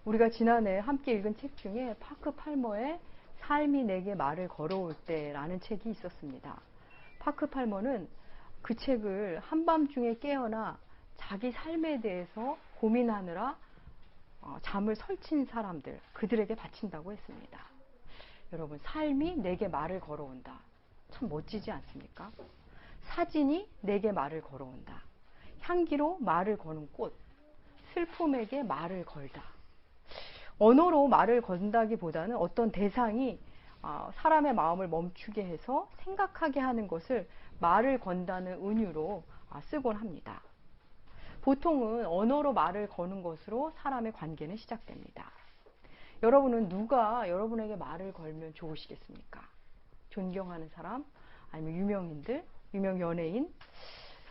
우리가 지난해 함께 읽은 책 중에 파크 팔머의 삶이 내게 말을 걸어올 때라는 책이 있었습니다. 파크 팔머는 그 책을 한밤중에 깨어나 자기 삶에 대해서 고민하느라 잠을 설친 사람들, 그들에게 바친다고 했습니다. 여러분, 삶이 내게 말을 걸어온다. 참 멋지지 않습니까? 사진이 내게 말을 걸어온다. 향기로 말을 거는 꽃, 슬픔에게 말을 걸다. 언어로 말을 건다기보다는 어떤 대상이 사람의 마음을 멈추게 해서 생각하게 하는 것을 말을 건다는 은유로 쓰곤 합니다. 보통은 언어로 말을 거는 것으로 사람의 관계는 시작됩니다. 여러분은 누가 여러분에게 말을 걸면 좋으시겠습니까? 존경하는 사람, 아니면 유명인들, 유명 연예인,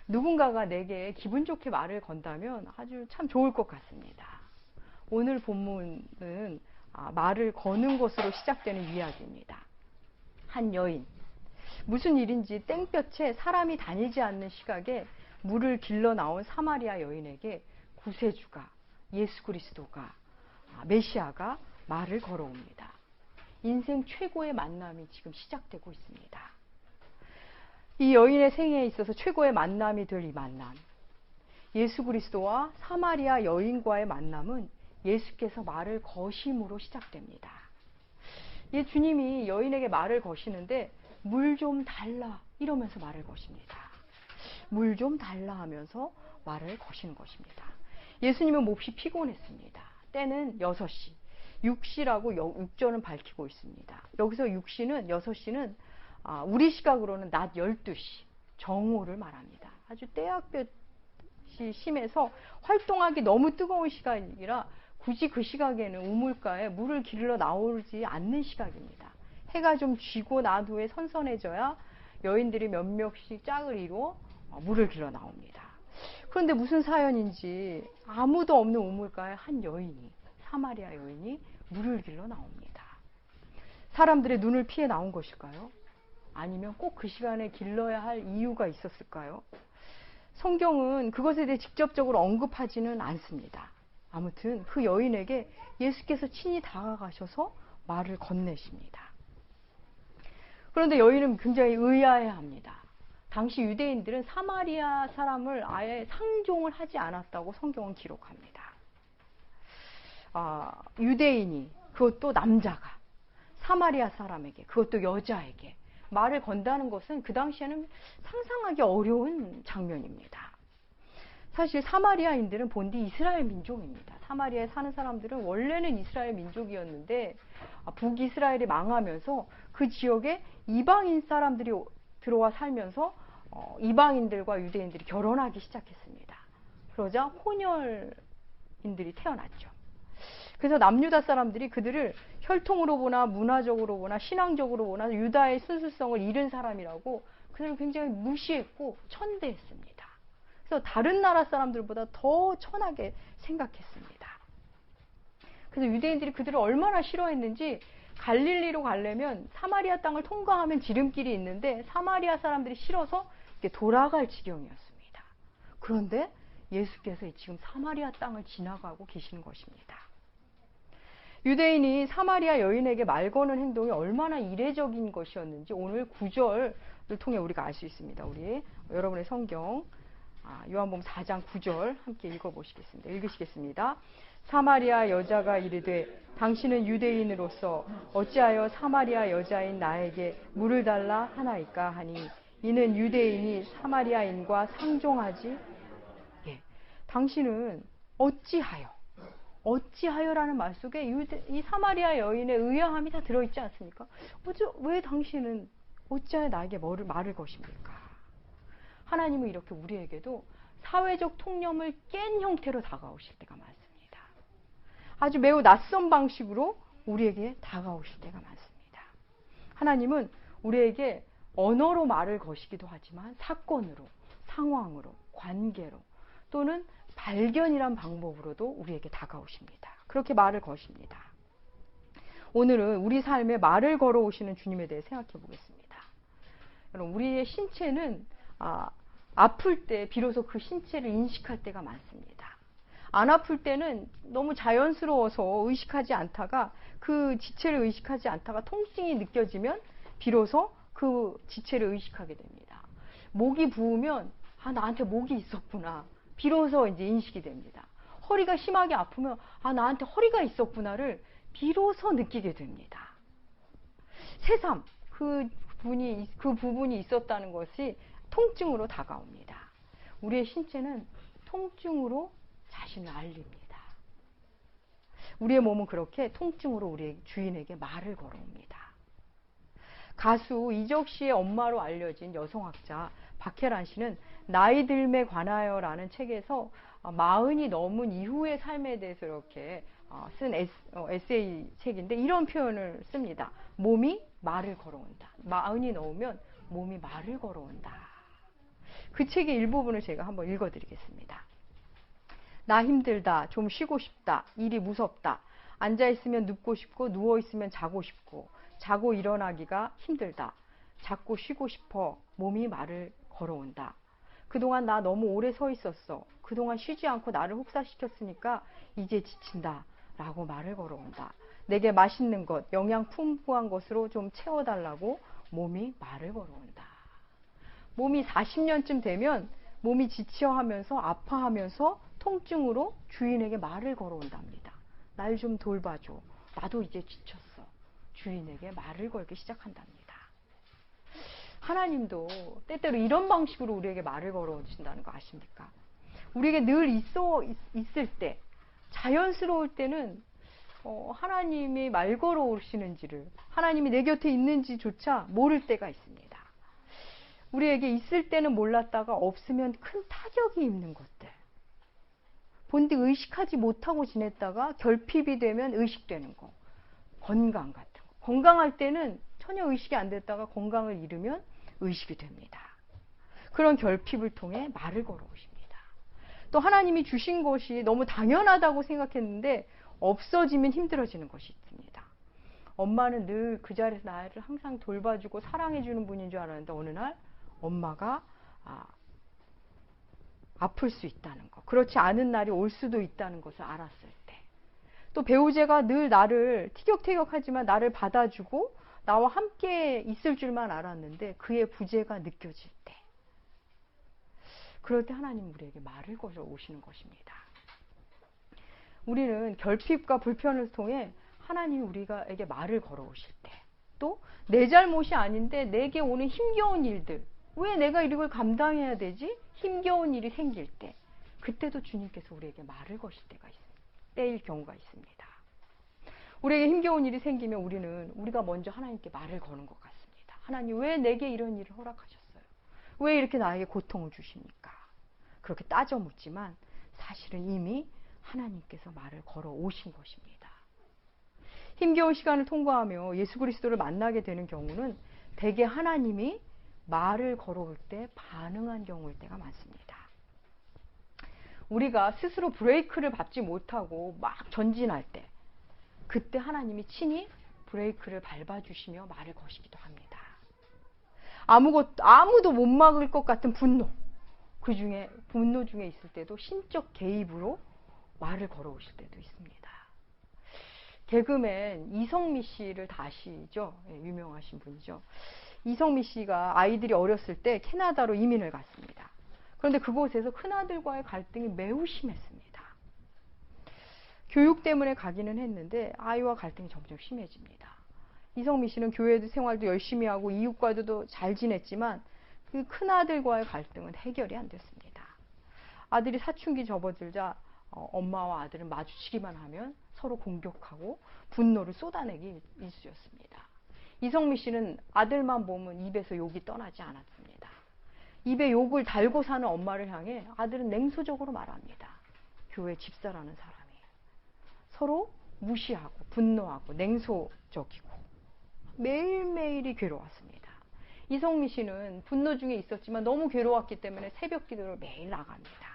누군가가 내게 기분 좋게 말을 건다면 아주 참 좋을 것 같습니다. 오늘 본문은 말을 거는 것으로 시작되는 이야기입니다. 한 여인, 무슨 일인지 땡볕에 사람이 다니지 않는 시각에 물을 길러 나온 사마리아 여인에게 구세주가, 예수 그리스도가, 메시아가 말을 걸어옵니다. 인생 최고의 만남이 지금 시작되고 있습니다. 이 여인의 생애에 있어서 최고의 만남이 될 이 만남, 예수 그리스도와 사마리아 여인과의 만남은 예수께서 말을 거심으로 시작됩니다. 이 주님이 여인에게 말을 거시는데 물 좀 달라 이러면서 말을 거십니다. 물 좀 달라 하면서 말을 거시는 것입니다. 예수님은 몹시 피곤했습니다. 때는 6시, 6시라고 6절은 밝히고 있습니다. 여기서 6시는 6시는 우리 시각으로는 낮 12시, 정오를 말합니다. 아주 때약볕이 심해서 활동하기 너무 뜨거운 시간이라 굳이 그 시각에는 우물가에 물을 길러 나오지 않는 시각입니다. 해가 좀 쥐고 난 후에 선선해져야 여인들이 몇 명씩 짝을 이루어 물을 길러 나옵니다. 그런데 무슨 사연인지 아무도 없는 우물가에 한 여인이, 사마리아 여인이 물을 길러 나옵니다. 사람들의 눈을 피해 나온 것일까요? 아니면 꼭 그 시간에 길러야 할 이유가 있었을까요? 성경은 그것에 대해 직접적으로 언급하지는 않습니다. 아무튼 그 여인에게 예수께서 친히 다가가셔서 말을 건네십니다. 그런데 여인은 굉장히 의아해합니다. 당시 유대인들은 사마리아 사람을 아예 상종을 하지 않았다고 성경은 기록합니다. 유대인이, 그것도 남자가 사마리아 사람에게, 그것도 여자에게 말을 건다는 것은 그 당시에는 상상하기 어려운 장면입니다. 사실 사마리아인들은 본디 이스라엘 민족입니다. 사마리아에 사는 사람들은 원래는 이스라엘 민족이었는데 북이스라엘이 망하면서 그 지역에 이방인 사람들이 들어와 살면서 이방인들과 유대인들이 결혼하기 시작했습니다. 그러자 혼혈인들이 태어났죠. 그래서 남유다 사람들이 그들을 혈통으로 보나 문화적으로 보나 신앙적으로 보나 유다의 순수성을 잃은 사람이라고 그들을 굉장히 무시했고 천대했습니다. 그래서 다른 나라 사람들보다 더 천하게 생각했습니다. 그래서 유대인들이 그들을 얼마나 싫어했는지 갈릴리로 가려면 사마리아 땅을 통과하면 지름길이 있는데 사마리아 사람들이 싫어서 돌아갈 지경이었습니다. 그런데 예수께서 지금 사마리아 땅을 지나가고 계시는 것입니다. 유대인이 사마리아 여인에게 말 거는 행동이 얼마나 이례적인 것이었는지 오늘 9절을 통해 우리가 알 수 있습니다. 우리 여러분의 성경 요한복음 4장 9절 함께 읽어보시겠습니다. 읽으시겠습니다. 사마리아 여자가 이르되 당신은 유대인으로서 어찌하여 사마리아 여자인 나에게 물을 달라 하나이까 하니 이는 유대인이 사마리아인과 상종하지. 당신은 어찌하여라는 말 속에 이 사마리아 여인의 의아함이 다 들어있지 않습니까? 왜 당신은 어찌하여 나에게 말을 거십니까? 하나님은 이렇게 우리에게도 사회적 통념을 깬 형태로 다가오실 때가 많습니다. 아주 매우 낯선 방식으로 우리에게 다가오실 때가 많습니다. 하나님은 우리에게 언어로 말을 거시기도 하지만 사건으로, 상황으로, 관계로 또는 발견이란 방법으로도 우리에게 다가오십니다. 그렇게 말을 거십니다. 오늘은 우리 삶에 말을 걸어오시는 주님에 대해 생각해 보겠습니다. 여러분, 우리의 신체는 아플 때 비로소 그 신체를 인식할 때가 많습니다. 안 아플 때는 너무 자연스러워서 의식하지 않다가 그 지체를 의식하지 않다가 통증이 느껴지면 비로소 그 지체를 의식하게 됩니다. 목이 부으면 아, 나한테 목이 있었구나. 비로소 이제 인식이 됩니다. 허리가 심하게 아프면 아, 나한테 허리가 있었구나를 비로소 느끼게 됩니다. 새삼 그 부분이 있었다는 것이 통증으로 다가옵니다. 우리의 신체는 통증으로 자신을 알립니다. 우리의 몸은 그렇게 통증으로 우리의 주인에게 말을 걸어옵니다. 가수 이적 씨의 엄마로 알려진 여성학자 박혜란 씨는 나이 듦에 관하여라는 책에서 40이 넘은 이후의 삶에 대해서 이렇게 쓴 에세이 책인데 이런 표현을 씁니다. 몸이 말을 걸어온다. 40이 넘으면 몸이 말을 걸어온다. 그 책의 일부분을 제가 한번 읽어드리겠습니다. 나 힘들다. 좀 쉬고 싶다. 일이 무섭다. 앉아있으면 눕고 싶고 누워있으면 자고 싶고 자고 일어나기가 힘들다. 자꾸 쉬고 싶어. 몸이 말을 걸어온다. 그동안 나 너무 오래 서 있었어. 그동안 쉬지 않고 나를 혹사시켰으니까 이제 지친다. 라고 말을 걸어온다. 내게 맛있는 것, 영양 풍부한 것으로 좀 채워달라고 몸이 말을 걸어온다. 몸이 40년쯤 되면 몸이 지쳐하면서 아파하면서 통증으로 주인에게 말을 걸어온답니다. 날 좀 돌봐줘. 나도 이제 지쳤어. 주인에게 말을 걸기 시작한답니다. 하나님도 때때로 이런 방식으로 우리에게 말을 걸어오신다는 거 아십니까? 우리에게 늘 있을 때, 자연스러울 때는 하나님이 말 걸어오시는지를, 하나님이 내 곁에 있는지조차 모를 때가 있습니다. 우리에게 있을 때는 몰랐다가 없으면 큰 타격이 입는 것들. 본디 의식하지 못하고 지냈다가 결핍이 되면 의식되는 거. 건강 같은 거. 건강할 때는 전혀 의식이 안 됐다가 건강을 잃으면 의식이 됩니다. 그런 결핍을 통해 말을 걸어오십니다. 또 하나님이 주신 것이 너무 당연하다고 생각했는데 없어지면 힘들어지는 것이 있습니다. 엄마는 늘 그 자리에서 나를 항상 돌봐주고 사랑해주는 분인 줄 알았는데 어느 날 엄마가 아플 수 있다는 것, 그렇지 않은 날이 올 수도 있다는 것을 알았을 때, 또 배우자가 늘 나를 티격태격하지만 나를 받아주고 나와 함께 있을 줄만 알았는데 그의 부재가 느껴질 때, 그럴 때 하나님 우리에게 말을 걸어 오시는 것입니다. 우리는 결핍과 불편을 통해 하나님이 우리에게 말을 걸어 오실 때, 또 내 잘못이 아닌데 내게 오는 힘겨운 일들, 왜 내가 이걸 감당해야 되지? 힘겨운 일이 생길 때, 그때도 주님께서 우리에게 말을 거실 때일 경우가 있습니다. 우리에게 힘겨운 일이 생기면 우리가 먼저 하나님께 말을 거는 것 같습니다. 하나님, 왜 내게 이런 일을 허락하셨어요? 왜 이렇게 나에게 고통을 주십니까? 그렇게 따져 묻지만 사실은 이미 하나님께서 말을 걸어 오신 것입니다. 힘겨운 시간을 통과하며 예수 그리스도를 만나게 되는 경우는 대개 하나님이 말을 걸어올 때 반응한 경우일 때가 많습니다. 우리가 스스로 브레이크를 밟지 못하고 막 전진할 때, 그때 하나님이 친히 브레이크를 밟아주시며 말을 거시기도 합니다. 아무도 못 막을 것 같은 분노 중에 있을 때도 신적 개입으로 말을 걸어오실 때도 있습니다. 개그맨 이성미 씨를 다 아시죠? 유명하신 분이죠. 이성미 씨가 아이들이 어렸을 때 캐나다로 이민을 갔습니다. 그런데 그곳에서 큰아들과의 갈등이 매우 심했습니다. 교육 때문에 가기는 했는데 아이와 갈등이 점점 심해집니다. 이성미 씨는 교회 생활도 열심히 하고 이웃과도 잘 지냈지만 그 큰아들과의 갈등은 해결이 안 됐습니다. 아들이 사춘기 접어들자 엄마와 아들은 마주치기만 하면 서로 공격하고 분노를 쏟아내기 일쑤였습니다. 이성미 씨는 아들만 보면 입에서 욕이 떠나지 않았습니다. 입에 욕을 달고 사는 엄마를 향해 아들은 냉소적으로 말합니다. 교회 집사라는 사람이. 서로 무시하고 분노하고 냉소적이고 매일매일이 괴로웠습니다. 이성미 씨는 분노 중에 있었지만 너무 괴로웠기 때문에 새벽 기도를 매일 나갑니다.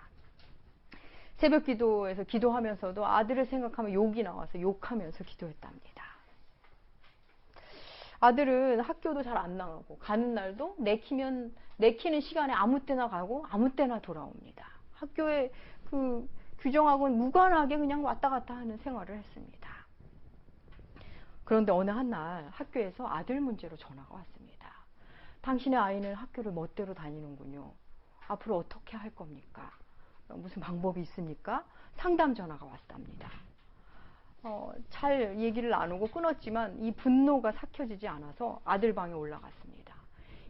새벽 기도에서 기도하면서도 아들을 생각하면 욕이 나와서 욕하면서 기도했답니다. 아들은 학교도 잘 안 나가고 가는 날도 내키는 시간에 아무 때나 가고 아무 때나 돌아옵니다. 학교에 규정하고는 무관하게 그냥 왔다 갔다 하는 생활을 했습니다. 그런데 어느 한날 학교에서 아들 문제로 전화가 왔습니다. 당신의 아이는 학교를 멋대로 다니는군요. 앞으로 어떻게 할 겁니까? 무슨 방법이 있습니까? 상담 전화가 왔답니다. 잘 얘기를 나누고 끊었지만 이 분노가 삭혀지지 않아서 아들 방에 올라갔습니다.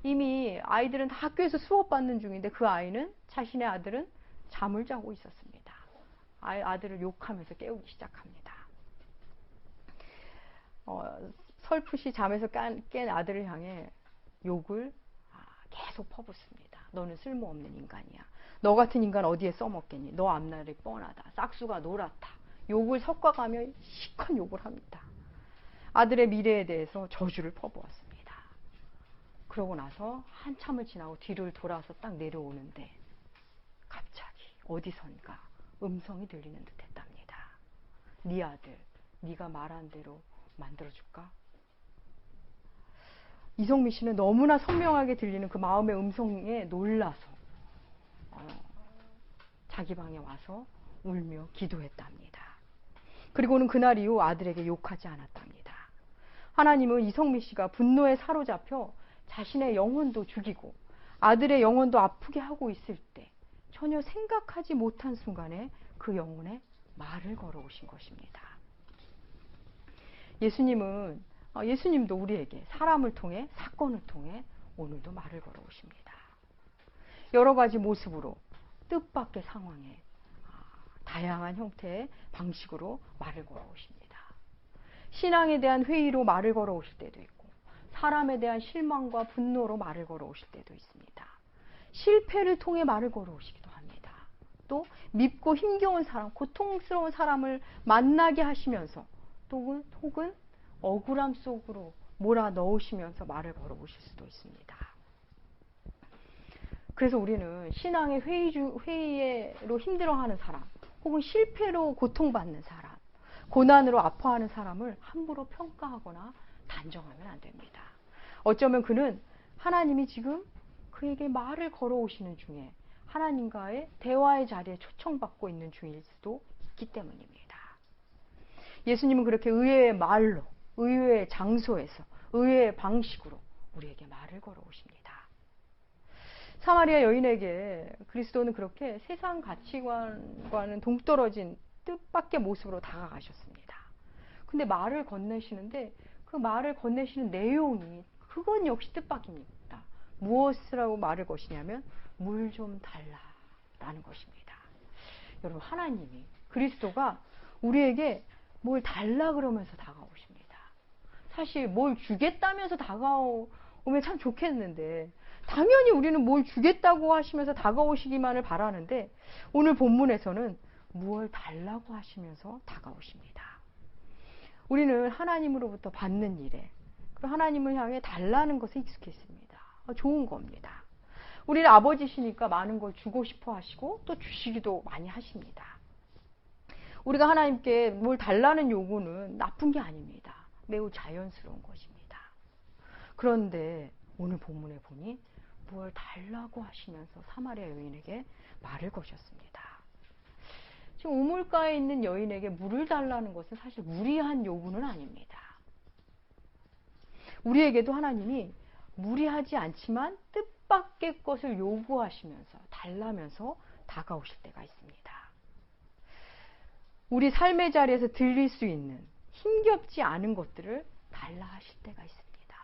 이미 아이들은 다 학교에서 수업받는 중인데 그 아이는, 자신의 아들은 잠을 자고 있었습니다. 아들을 욕하면서 깨우기 시작합니다. 설풋이 잠에서 깬 아들을 향해 욕을 계속 퍼붓습니다. 너는 쓸모없는 인간이야. 너 같은 인간 어디에 써먹겠니? 너 앞날이 뻔하다. 싹수가 노랗다. 욕을 섞어가며 시컷 욕을 합니다. 아들의 미래에 대해서 저주를 퍼부었습니다. 그러고 나서 한참을 지나고 뒤를 돌아서 딱 내려오는데 갑자기 어디선가 음성이 들리는 듯 했답니다. 네 아들, 네가 말한 대로 만들어줄까? 이성미 씨는 너무나 선명하게 들리는 그 마음의 음성에 놀라서 자기 방에 와서 울며 기도했답니다. 그리고는 그날 이후 아들에게 욕하지 않았답니다. 하나님은 이성미 씨가 분노에 사로잡혀 자신의 영혼도 죽이고 아들의 영혼도 아프게 하고 있을 때 전혀 생각하지 못한 순간에 그 영혼에 말을 걸어오신 것입니다. 예수님도 우리에게 사람을 통해, 사건을 통해 오늘도 말을 걸어오십니다. 여러 가지 모습으로, 뜻밖의 상황에 다양한 형태의 방식으로 말을 걸어오십니다. 신앙에 대한 회의로 말을 걸어오실 때도 있고, 사람에 대한 실망과 분노로 말을 걸어오실 때도 있습니다. 실패를 통해 말을 걸어오시기도 합니다. 또 밉고 힘겨운 사람, 고통스러운 사람을 만나게 하시면서 혹은 억울함 속으로 몰아넣으시면서 말을 걸어오실 수도 있습니다. 그래서 우리는 신앙의 회의로 힘들어하는 사람, 혹은 실패로 고통받는 사람, 고난으로 아파하는 사람을 함부로 평가하거나 단정하면 안 됩니다. 어쩌면 그는 하나님이 지금 그에게 말을 걸어오시는 중에 하나님과의 대화의 자리에 초청받고 있는 중일 수도 있기 때문입니다. 예수님은 그렇게 의외의 말로, 의외의 장소에서, 의외의 방식으로 우리에게 말을 걸어오십니다. 사마리아 여인에게 그리스도는 그렇게 세상 가치관과는 동떨어진 뜻밖의 모습으로 다가가셨습니다. 근데 말을 건네시는데 그 말을 건네시는 내용이 그건 역시 뜻밖입니다. 무엇이라고 말을 거시냐면 물 좀 달라라는 것입니다. 여러분, 하나님이, 그리스도가 우리에게 뭘 달라 그러면서 다가오십니다. 사실 뭘 주겠다면서 다가오면 참 좋겠는데 당연히 우리는 뭘 주겠다고 하시면서 다가오시기만을 바라는데 오늘 본문에서는 무엇을 달라고 하시면서 다가오십니다. 우리는 하나님으로부터 받는 일에, 그리고 하나님을 향해 달라는 것에 익숙했습니다. 좋은 겁니다. 우리는 아버지시니까 많은 걸 주고 싶어 하시고 또 주시기도 많이 하십니다. 우리가 하나님께 뭘 달라는 요구는 나쁜 게 아닙니다. 매우 자연스러운 것입니다. 그런데 오늘 본문에 보니 뭘 달라고 하시면서 사마리아 여인에게 말을 거셨습니다. 지금 우물가에 있는 여인에게 물을 달라는 것은 사실 무리한 요구는 아닙니다. 우리에게도 하나님이 무리하지 않지만 뜻밖의 것을 요구하시면서 달라면서 다가오실 때가 있습니다. 우리 삶의 자리에서 들릴 수 있는 힘겹지 않은 것들을 달라 하실 때가 있습니다.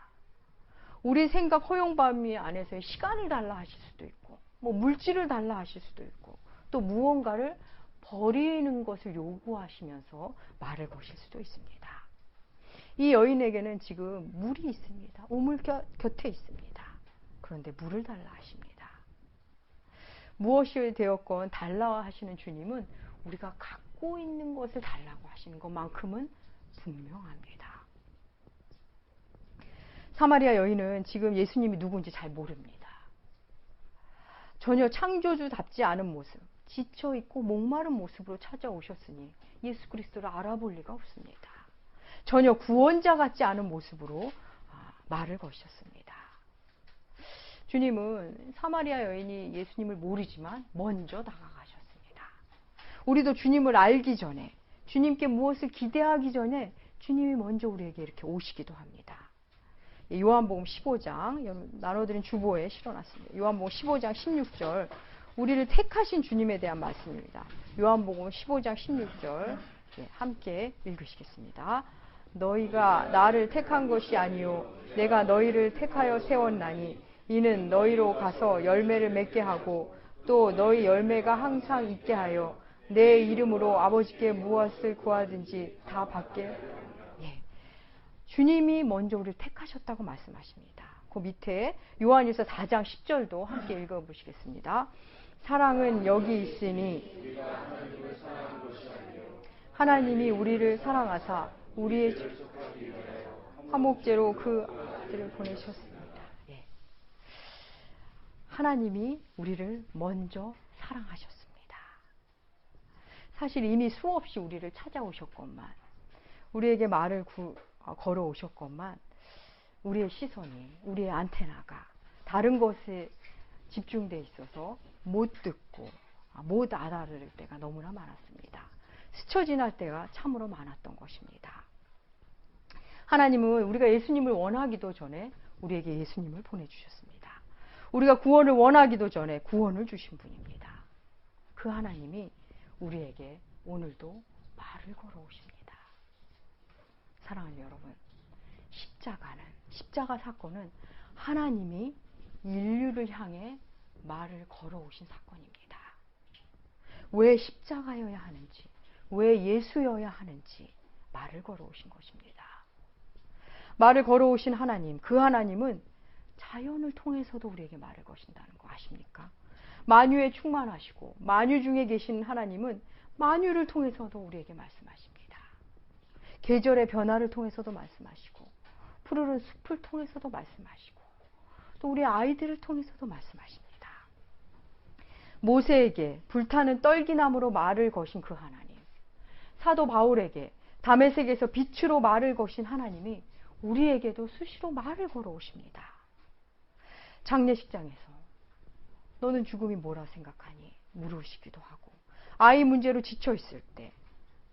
우리 생각 허용 범위 안에서의 시간을 달라 하실 수도 있고, 물질을 달라 하실 수도 있고, 또 무언가를 버리는 것을 요구하시면서 말을 거실 수도 있습니다. 이 여인에게는 지금 물이 있습니다. 우물 곁에 있습니다. 그런데 물을 달라 하십니다. 무엇이 되었건 달라 하시는 주님은 우리가 갖고 있는 것을 달라고 하시는 것만큼은 분명합니다. 사마리아 여인은 지금 예수님이 누구인지 잘 모릅니다. 전혀 창조주답지 않은 모습, 지쳐있고 목마른 모습으로 찾아오셨으니 예수 그리스도를 알아볼 리가 없습니다. 전혀 구원자 같지 않은 모습으로 말을 거셨습니다. 주님은 사마리아 여인이 예수님을 모르지만 먼저 다가가셨습니다. 우리도 주님을 알기 전에, 주님께 무엇을 기대하기 전에 주님이 먼저 우리에게 이렇게 오시기도 합니다. 요한복음 15장, 나눠드린 주보에 실어놨습니다. 요한복음 15장 16절, 우리를 택하신 주님에 대한 말씀입니다. 요한복음 15장 16절 함께 읽으시겠습니다. 너희가 나를 택한 것이 아니요 내가 너희를 택하여 세웠나니 이는 너희로 가서 열매를 맺게 하고 또 너희 열매가 항상 있게 하여 내 이름으로 아버지께 무엇을 구하든지 다 받게. 주님이 먼저 우리를 택하셨다고 말씀하십니다. 그 밑에 요한일서 4장 10절도 함께 읽어보시겠습니다. 사랑은 여기 있으니 하나님이 우리를 사랑하사 우리의 화목제로 그 아들을 보내셨습니다. 하나님이 우리를 먼저 사랑하셨습니다. 사실 이미 수없이 우리를 찾아오셨건만, 우리에게 말을 걸어오셨건만, 우리의 시선이, 우리의 안테나가 다른 것에 집중되어 있어서 못 듣고 못 알아들을 때가 너무나 많았습니다. 스쳐 지날 때가 참으로 많았던 것입니다. 하나님은 우리가 예수님을 원하기도 전에 우리에게 예수님을 보내주셨습니다. 우리가 구원을 원하기도 전에 구원을 주신 분입니다. 그 하나님이 우리에게 오늘도 말을 걸어오십니다. 사랑하는 여러분, 십자가 사건은 하나님이 인류를 향해 말을 걸어오신 사건입니다. 왜 십자가여야 하는지, 왜 예수여야 하는지 말을 걸어오신 것입니다. 말을 걸어오신 하나님, 그 하나님은 자연을 통해서도 우리에게 말을 거신다는 거 아십니까? 만유에 충만하시고 만유 중에 계신 하나님은 만유를 통해서도 우리에게 말씀하십니다. 계절의 변화를 통해서도 말씀하시고 푸르른 숲을 통해서도 말씀하시고 또 우리 아이들을 통해서도 말씀하십니다. 모세에게 불타는 떨기나무로 말을 거신 그 하나님, 사도 바울에게 다메섹에서 빛으로 말을 거신 하나님이 우리에게도 수시로 말을 걸어오십니다. 장례식장에서 너는 죽음이 뭐라 생각하니? 물으시기도 하고, 아이 문제로 지쳐있을 때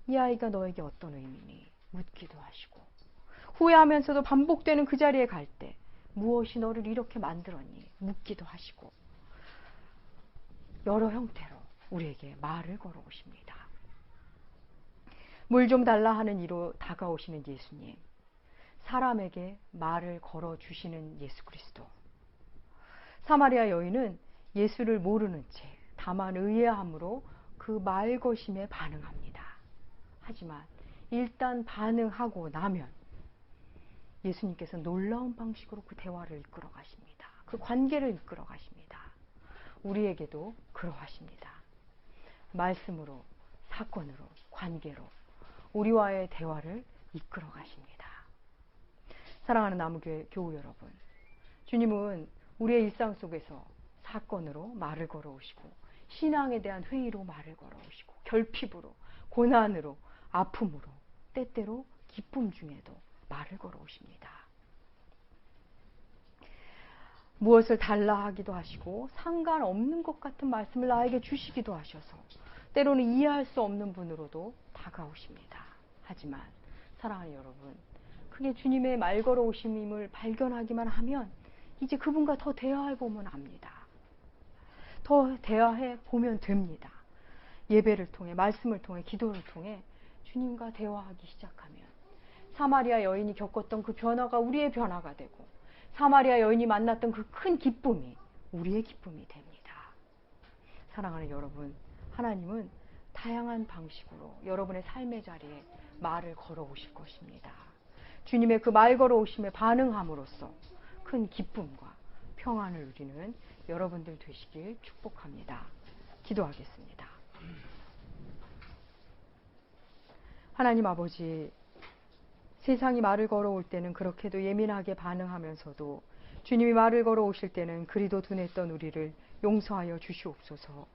이 아이가 너에게 어떤 의미니? 묻기도 하시고, 후회하면서도 반복되는 그 자리에 갈 때 무엇이 너를 이렇게 만들었니? 묻기도 하시고, 여러 형태로 우리에게 말을 걸어오십니다. 물 좀 달라 하는 이로 다가오시는 예수님, 사람에게 말을 걸어주시는 예수 그리스도. 사마리아 여인은 예수를 모르는 채 다만 의아함으로 그 말거심에 반응합니다. 하지만 일단 반응하고 나면 예수님께서 놀라운 방식으로 그 대화를 이끌어 가십니다. 그 관계를 이끌어 가십니다. 우리에게도 그러하십니다. 말씀으로, 사건으로, 관계로 우리와의 대화를 이끌어 가십니다. 사랑하는 나무교회 교우 여러분, 주님은 우리의 일상 속에서 사건으로 말을 걸어오시고, 신앙에 대한 회의로 말을 걸어오시고, 결핍으로, 고난으로, 아픔으로, 때때로 기쁨 중에도 말을 걸어오십니다. 무엇을 달라 하기도 하시고 상관없는 것 같은 말씀을 나에게 주시기도 하셔서 때로는 이해할 수 없는 분으로도 다가오십니다. 하지만 사랑하는 여러분, 그게 주님의 말 걸어오심임을 발견하기만 하면 이제 그분과 더 대화해 보면 압니다. 더 대화해 보면 됩니다. 예배를 통해, 말씀을 통해, 기도를 통해 주님과 대화하기 시작하면 사마리아 여인이 겪었던 그 변화가 우리의 변화가 되고, 사마리아 여인이 만났던 그 큰 기쁨이 우리의 기쁨이 됩니다. 사랑하는 여러분, 하나님은 다양한 방식으로 여러분의 삶의 자리에 말을 걸어오실 것입니다. 주님의 그 말 걸어오심에 반응함으로써 큰 기쁨과 평안을 누리는 여러분들 되시길 축복합니다. 기도하겠습니다. 하나님 아버지, 세상이 말을 걸어올 때는 그렇게도 예민하게 반응하면서도 주님이 말을 걸어오실 때는 그리도 둔했던 우리를 용서하여 주시옵소서.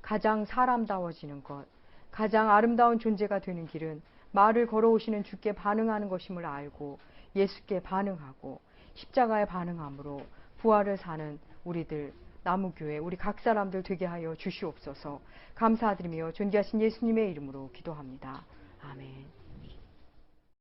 가장 사람다워지는 것, 가장 아름다운 존재가 되는 길은 말을 걸어오시는 주께 반응하는 것임을 알고 예수께 반응하고 십자가에 반응함으로 부활을 사는 우리들 나무교회 우리 각 사람들 되게 하여 주시옵소서. 감사드리며 존귀하신 예수님의 이름으로 기도합니다. 아멘.